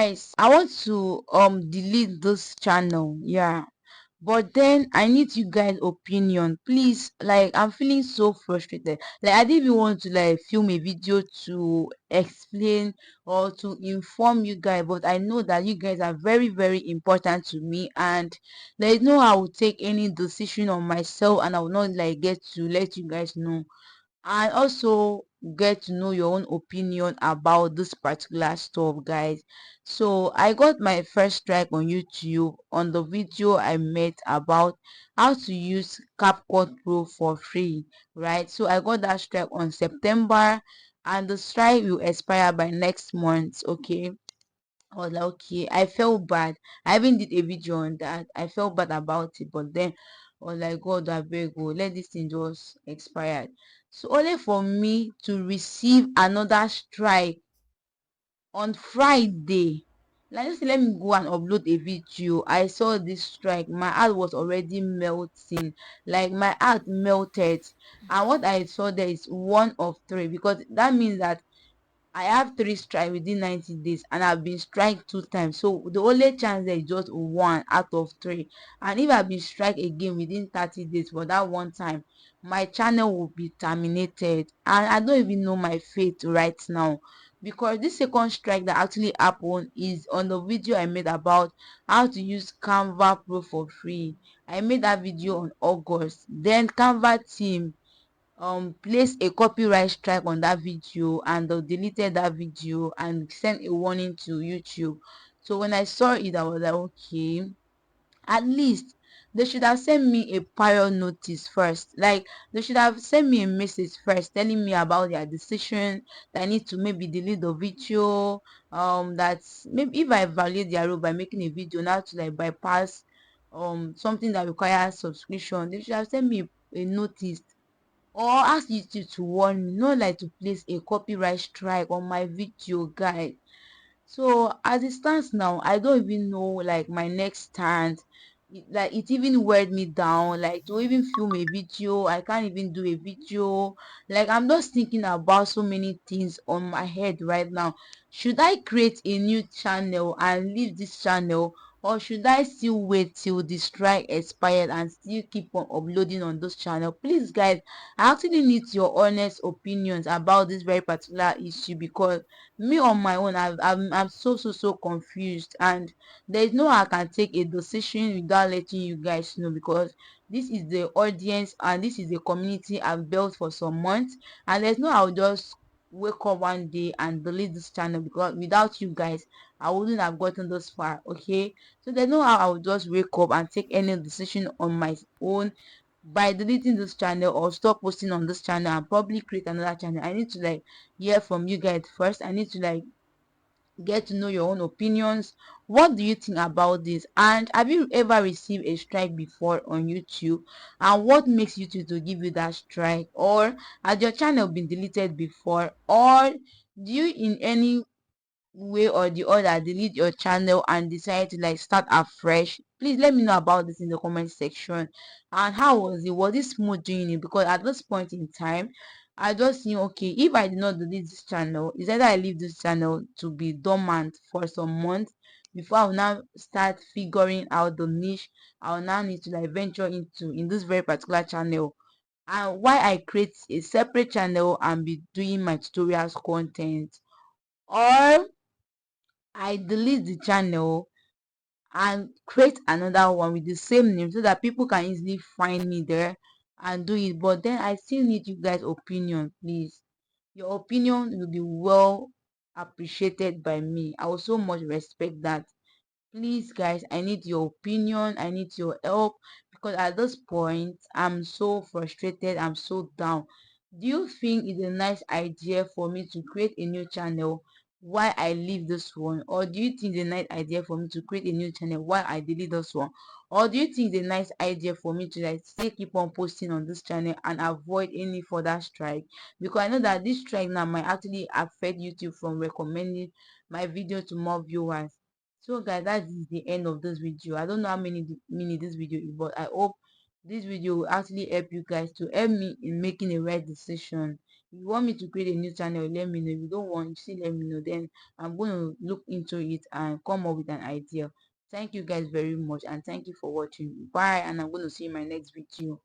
guys, I want to delete this channel. Yeah, but then I need you guys opinion, please. Like, I'm feeling so frustrated. Like, I didn't even want to like film a video to explain or to inform you guys, but I know that you guys are very very important to me, and there is no how I will take any decision on myself and I will not like get to let you guys know and also get to know your own opinion about this particular stuff, guys. So I got my first strike on YouTube on the video I made about how to use CapCut Pro for free, right? So I got that strike on September, and the strike will expire by next month. Okay, I was like, okay, I felt bad. I even did a video on that. I felt bad about it, but then I was like, God, I beg you, let this thing just expire. So only for me to receive another strike on Friday. Like, just let me go and upload a video. I saw this strike. My heart was already melting. Like, my heart melted. And what I saw there is one of three, because that means that I have three strikes within 90 days and I've been strike two times. So the only chance there is just one out of three. And if I've been strike again within 30 days for that one time, my channel will be terminated. And I don't even know my fate right now. Because this second strike that actually happened is on the video I made about how to use Canva Pro for free. I made that video on August. Then Canva team placed a copyright strike on that video, and they deleted that video and sent a warning to YouTube. So when I saw it, I was like, okay, at least they should have sent me a prior notice first. Like, they should have sent me a message first telling me about their decision, that I need to maybe delete the video, that maybe if I violate their rule by making a video now to like bypass something that requires subscription, they should have sent me a notice or ask YouTube to warn me, not like to place a copyright strike on my video, guys. So as it stands now, I don't even know like my next stand. Like, it even weighed me down. Like, to even film a video, I can't even do a video. Like, I'm just thinking about so many things on my head right now. Should I create a new channel and leave this channel, or should I still wait till the strike expired and still keep on uploading on this channel? Please, guys, I actually need your honest opinions about this very particular issue, because me on my own, I'm so confused, and there is no way I can take a decision without letting you guys know, because this is the audience and this is the community I've built for some months, and there's no I'll just wake up one day and delete this channel, because without you guys I wouldn't have gotten this far. Okay, so there's no how I would just wake up and take any decision on my own by deleting this channel or stop posting on this channel and probably create another channel. I need to like hear from you guys first. I need to like get to know your own opinions. What do you think about this? And have you ever received a strike before on YouTube? And what makes YouTube to give you that strike? Or has your channel been deleted before? Or do you in any way or the other delete your channel and decide to like start afresh? Please let me know about this in the comment section. And how was it? Was it smooth doing it? Because at this point in time, I just think, okay, if I did not delete this channel, it's either I leave this channel to be dormant for some months before I will now start figuring out the niche I will now need to like venture into in this very particular channel, and why I create a separate channel and be doing my tutorials content, or I delete the channel and create another one with the same name so that people can easily find me there and do it. But then I still need you guys' opinion, please. Your opinion will be well appreciated by me. I will so much respect that. Please, guys, I need your opinion. I need your help, because at this point I'm so frustrated. I'm so down. Do you think it's a nice idea for me to create a new channel while I leave this one? Or do you think it's a nice idea for me to create a new channel while I delete this one? Or do you think it's a nice idea for me to like still keep on posting on this channel and avoid any further strike? Because I know that this strike now might actually affect YouTube from recommending my video to more viewers. So guys, that is the end of this video. I don't know how many minutes this video is, but I hope this video will actually help you guys to help me in making a right decision If you want me to create a new channel, let me know. If you don't want, still let me know. Then I'm going to look into it and come up with an idea. Thank you guys very much, and thank you for watching. Bye, and I'm going to see you in my next video.